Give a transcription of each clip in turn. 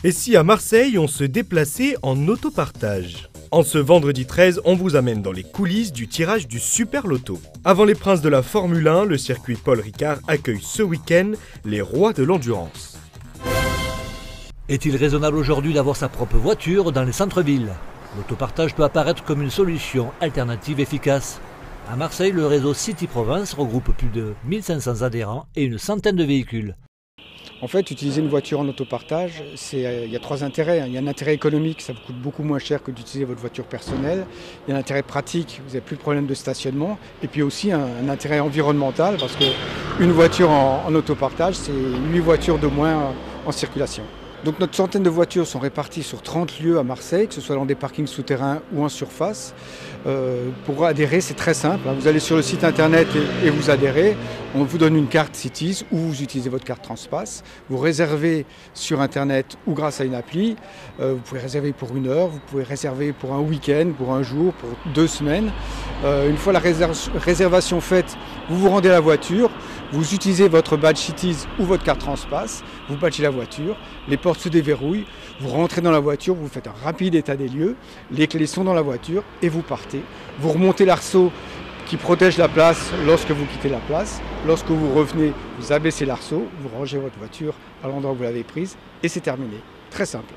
Et si à Marseille, on se déplaçait en autopartage? En ce vendredi 13, on vous amène dans les coulisses du tirage du Super Loto. Avant les princes de la Formule 1, le circuit Paul Ricard accueille ce week-end les rois de l'endurance. Est-il raisonnable aujourd'hui d'avoir sa propre voiture dans les centres-villes? L'autopartage peut apparaître comme une solution alternative efficace. À Marseille, le réseau City Provence regroupe plus de 1500 adhérents et une centaine de véhicules. En fait, utiliser une voiture en autopartage, il y a trois intérêts. Il y a un intérêt économique, ça vous coûte beaucoup moins cher que d'utiliser votre voiture personnelle. Il y a un intérêt pratique, vous n'avez plus de problème de stationnement. Et puis aussi un intérêt environnemental, parce qu'une voiture en autopartage, c'est 8 voitures de moins en circulation. Donc notre centaine de voitures sont réparties sur 30 lieux à Marseille, que ce soit dans des parkings souterrains ou en surface. Pour adhérer, c'est très simple. Vous allez sur le site internet et vous adhérez. On vous donne une carte Cities ou vous utilisez votre carte Transpass. Vous réservez sur internet ou grâce à une appli. Vous pouvez réserver pour 1 heure, vous pouvez réserver pour un week-end, pour un jour, pour 2 semaines. Une fois la réservation faite, vous vous rendez à la voiture. Vous utilisez votre badge Cities ou votre carte Transpass, vous badgez la voiture, les portes se déverrouillent, vous rentrez dans la voiture, vous faites un rapide état des lieux, les clés sont dans la voiture et vous partez. Vous remontez l'arceau qui protège la place lorsque vous quittez la place. Lorsque vous revenez, vous abaissez l'arceau, vous rangez votre voiture à l'endroit où vous l'avez prise et c'est terminé. Très simple.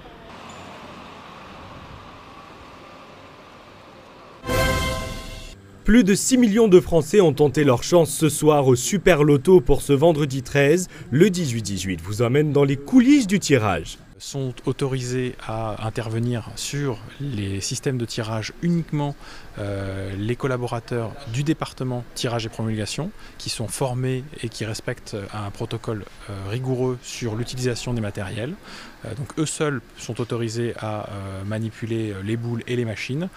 Plus de 6 millions de Français ont tenté leur chance ce soir au Super Loto pour ce vendredi 13. Le 18-18 vous amène dans les coulisses du tirage. Sont autorisés à intervenir sur les systèmes de tirage uniquement les collaborateurs du département tirage et promulgation qui sont formés et qui respectent un protocole rigoureux sur l'utilisation des matériels. Donc eux seuls sont autorisés à manipuler les boules et les machines.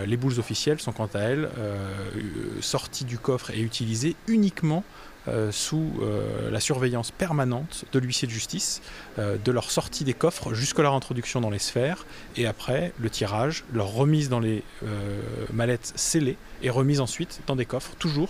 Les boules officielles sont quant à elles sorties du coffre et utilisées uniquement sous la surveillance permanente de l'huissier de justice, de leur sortie des coffres jusqu'à leur introduction dans les sphères, et après le tirage, leur remise dans les mallettes scellées et remise ensuite dans des coffres, toujours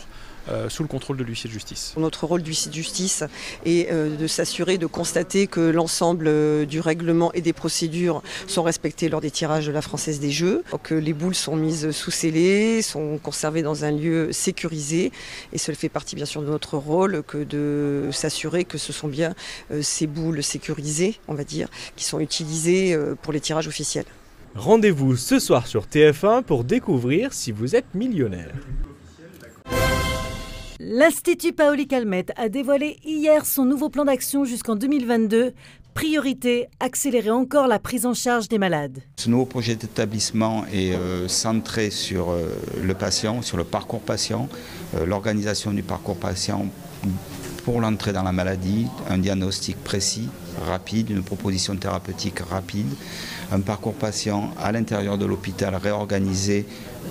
sous le contrôle de l'huissier de justice. Notre rôle d'huissier de justice est de s'assurer, de constater que l'ensemble du règlement et des procédures sont respectés lors des tirages de la Française des Jeux, que les boules sont mises sous scellés, sont conservées dans un lieu sécurisé, et cela fait partie bien sûr de notre rôle que de s'assurer que ce sont bien ces boules sécurisées, on va dire, qui sont utilisées pour les tirages officiels. Rendez-vous ce soir sur TF1 pour découvrir si vous êtes millionnaire. L'Institut Paoli Calmette a dévoilé hier son nouveau plan d'action jusqu'en 2022. Priorité, accélérer encore la prise en charge des malades. Ce nouveau projet d'établissement est centré sur le patient, sur le parcours patient, l'organisation du parcours patient pour l'entrée dans la maladie, un diagnostic précis, rapide, une proposition thérapeutique rapide, un parcours patient à l'intérieur de l'hôpital réorganisé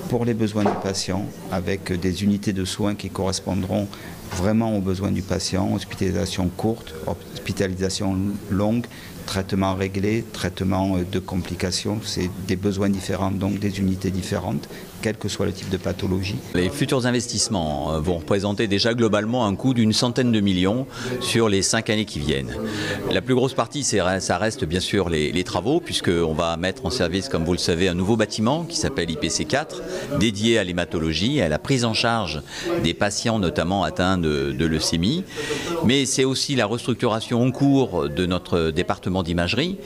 pour les besoins du patient, avec des unités de soins qui correspondront vraiment aux besoins du patient, hospitalisation courte, hospitalisation longue, traitement réglé, traitement de complications, c'est des besoins différents, donc des unités différentes, quel que soit le type de pathologie. Les futurs investissements vont représenter déjà globalement un coût d'une centaine de millions sur les 5 années qui viennent. La plus grosse partie, ça reste bien sûr les travaux, puisqu'on va mettre en service, comme vous le savez, un nouveau bâtiment qui s'appelle IPC4, dédié à l'hématologie et à la prise en charge des patients notamment atteints de leucémie. Mais c'est aussi la restructuration en cours de notre département d'imagerie,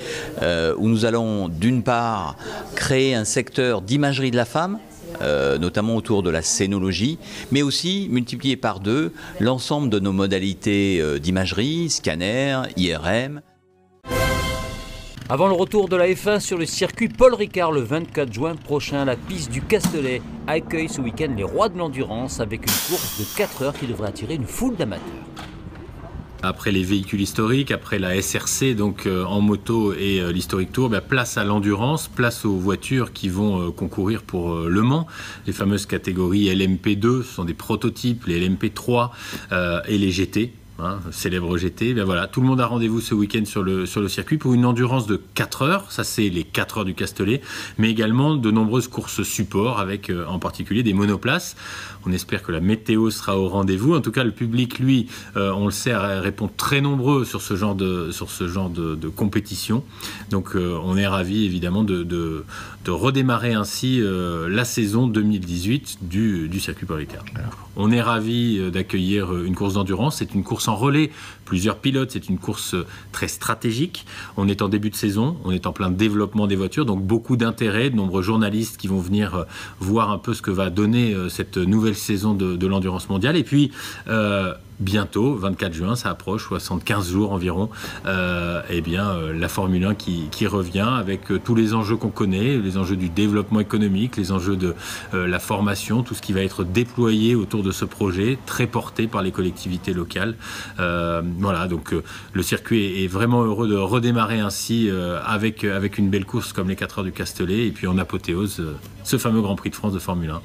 où nous allons d'une part créer un secteur d'imagerie de la femme, notamment autour de la scénologie, mais aussi multiplier par 2 l'ensemble de nos modalités d'imagerie, scanner, IRM. Avant le retour de la F1 sur le circuit Paul Ricard le 24 juin prochain, la piste du Castellet accueille ce week-end les rois de l'endurance avec une course de 4 heures qui devrait attirer une foule d'amateurs. Après les véhicules historiques, après la SRC donc en moto et l'Historic Tour, place à l'endurance, place aux voitures qui vont concourir pour Le Mans. Les fameuses catégories LMP2, ce sont des prototypes, les LMP3 et les GT. célèbre GT. Bien voilà, tout le monde a rendez-vous ce week-end sur le circuit pour une endurance de 4 heures, ça c'est les 4 heures du Castellet, mais également de nombreuses courses support avec en particulier des monoplaces. On espère que la météo sera au rendez-vous. En tout cas, le public, lui, on le sait, répond très nombreux sur ce genre de compétition. Donc on est ravis évidemment de redémarrer ainsi la saison 2018 du circuit Paul Ricard. On est ravis d'accueillir une course d'endurance. C'est une course en relais, plusieurs pilotes, c'est une course très stratégique. On est en début de saison, on est en plein développement des voitures, donc beaucoup d'intérêt, de nombreux journalistes qui vont venir voir un peu ce que va donner cette nouvelle saison de l'endurance mondiale. Et puis bientôt, 24 juin, ça approche, 75 jours environ, la Formule 1 qui revient avec tous les enjeux qu'on connaît, les enjeux du développement économique, les enjeux de la formation, tout ce qui va être déployé autour de ce projet, très porté par les collectivités locales. Voilà, donc le circuit est vraiment heureux de redémarrer ainsi avec une belle course comme les 4 heures du Castellet, et puis en apothéose, ce fameux Grand Prix de France de Formule 1.